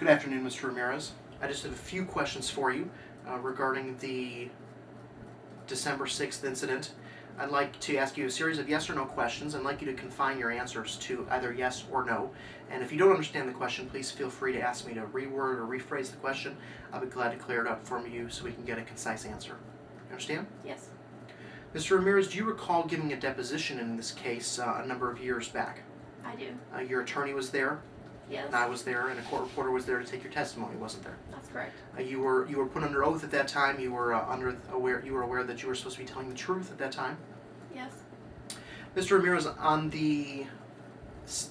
Good afternoon, Mr. Ramirez. I just have a few questions for you regarding the December 6th incident. I'd like to ask you a series of yes or no questions. I'd like you to confine your answers to either yes or no. And if you don't understand the question, please feel free to ask me to reword or rephrase the question. I'll be glad to clear it up for you so we can get a concise answer. You understand? Yes. Mr. Ramirez, do you recall giving a deposition in this case a number of years back? I do. Your attorney was there, Yes. and I was there, and a court reporter was there to take your testimony, wasn't there? That's correct. You were put under oath at that time. You were aware that you were supposed to be telling the truth at that time. Yes. Mr. Ramirez, on the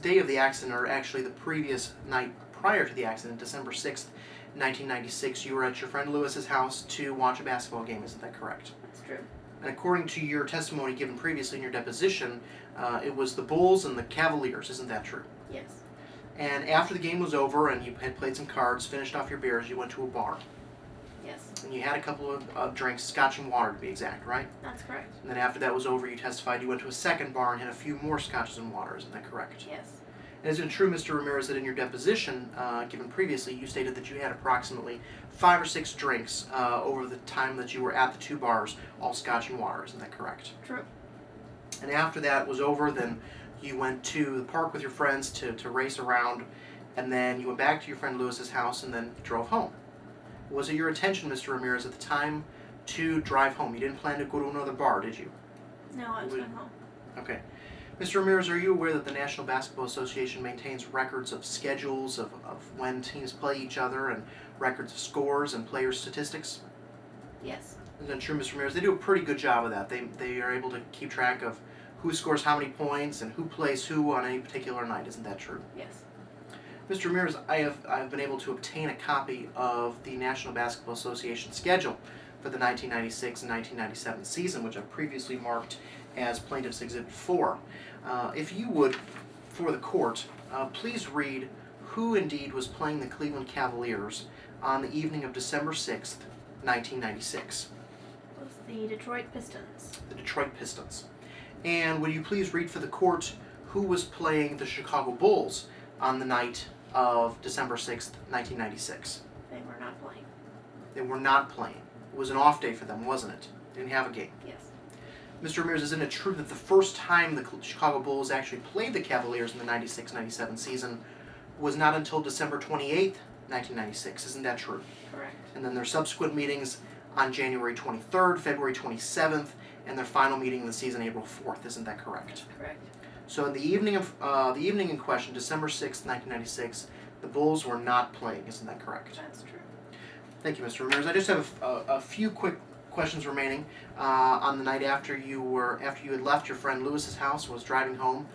day of the accident, or actually the previous night prior to the accident, December 6th, 1996, you were at your friend Lewis's house to watch a basketball game. Isn't that correct? That's true. And according to your testimony given previously in your deposition, it was the Bulls and the Cavaliers. Isn't that true? Yes. And after the game was over and you had played some cards, finished off your beers, you went to a bar. Yes. And you had a couple of drinks, scotch and water to be exact, right? That's correct. And then after that was over, you testified you went to a second bar and had a few more scotches and water. Isn't that correct? Yes. And is it true, Mr. Ramirez, that in your deposition given previously, you stated that you had approximately 5 or 6 drinks over the time that you were at the two bars, all scotch and water? Isn't that correct? True. And after that was over, then you went to the park with your friends to race around, and then you went back to your friend Lewis's house and then drove home. Was it your intention, Mr. Ramirez, at the time to drive home? You didn't plan to go to another bar, did you? No, I was going home. Okay. Mr. Ramirez, are you aware that the National Basketball Association maintains records of schedules of when teams play each other and records of scores and player statistics? Yes. Isn't that true, Mr. Ramirez? They do a pretty good job of that. They are able to keep track of who scores how many points and who plays who on any particular night. Isn't that true? Yes. Mr. Ramirez, I've been able to obtain a copy of the National Basketball Association schedule for the 1996 and 1997 season, which I've previously marked as Plaintiff's Exhibit 4. If you would, for the court, please read who indeed was playing the Cleveland Cavaliers on the evening of December 6th, 1996. It was the Detroit Pistons. The Detroit Pistons. And would you please read for the court who was playing the Chicago Bulls on the night of December 6th, 1996? They were not playing. They were not playing. It was an off day for them, wasn't it? They didn't have a game. Yes. Mr. Ramirez, isn't it true that the first time the Chicago Bulls actually played the Cavaliers in the 96-97 season was not until December 28th, 1996? Isn't that true? Correct. And then their subsequent meetings on January 23rd, February 27th, and their final meeting of the season, April 4th. Isn't that correct? That's correct. So in the evening in question, December 6th, 1996, the Bulls were not playing. Isn't that correct? That's true. Thank you, Mr. Ramirez. I just have a few quick questions remaining. On the night after you had left your friend Lewis's house and was driving home,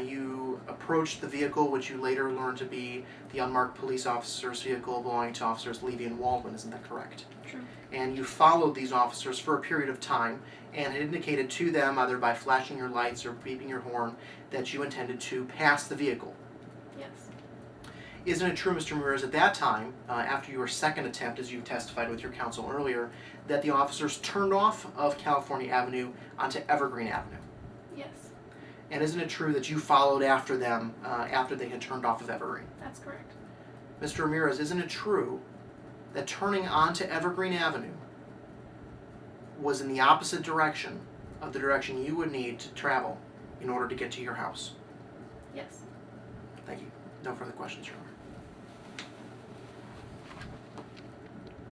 you approached the vehicle, which you later learned to be the unmarked police officer's vehicle belonging to Officers Levy and Waldman. Isn't that correct? True. And you followed these officers for a period of time and had indicated to them, either by flashing your lights or beeping your horn, that you intended to pass the vehicle. Yes. Isn't it true, Mr. Ramirez, at that time, after your second attempt, as you testified with your counsel earlier, that the officers turned off of California Avenue onto Evergreen Avenue? Yes. And isn't it true that you followed after them after they had turned off of Evergreen? That's correct. Mr. Ramirez, isn't it true that turning onto Evergreen Avenue was in the opposite direction of the direction you would need to travel in order to get to your house? Yes. Thank you. No further questions, Your Honor.